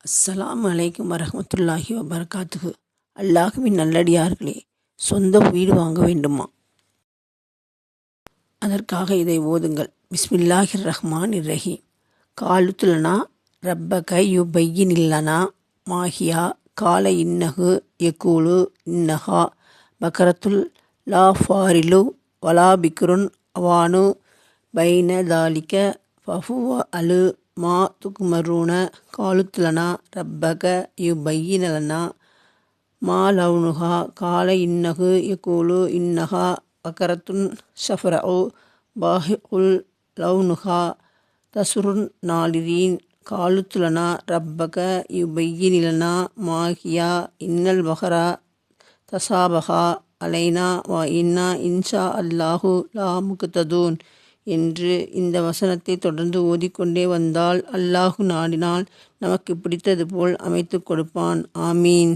அஸ்ஸலாமு அலைக்கும் வரஹ்மத்துல்லாஹி வபரகாத்துஹு. அல்லாஹுவின் நல்லடியார்களே, சொந்த வீடு வாங்க வேண்டுமா? அதற்காக இதை ஓதுங்கள். பிஸ்மில்லாஹிர் ரஹ்மானிர் ரஹீம். காலுத்துலனா ரப்பக யுபையினில்லனா மாஹியா கால இன்னஹு யகூலு இன்னஹா பக்கரத்துல் லா ஃபாரிலு வலா பிக்ருன் அவானு பைன தாலிக ஃபஹுவ அலு மா துக்மரூன காலுத்துலனா ரப்பக யுபையினலனா மா லவுனுஹா கால இன்னஹு யகூலு இன்னஹா பக்கரத்துன் ஷஃப்ரஉ பாஹிஉல் லவுனுஹா தசுருன் நாலிரீன் காலுத்துலனா ரப்பக யுபையினிலனா மாஹியா இன்னல் பஹரா தசாபஹா அலைனா வ இன்னா இன்ஷா அல்லாஹு லா முக்ததூன் என்று இந்த வசனத்தை தொடர்ந்து ஓதிக்கொண்டே வந்தால் அல்லாஹு நாடினால் நமக்கு பிடித்தது போல் அமைத்து கொடுப்பான். ஆமீன்.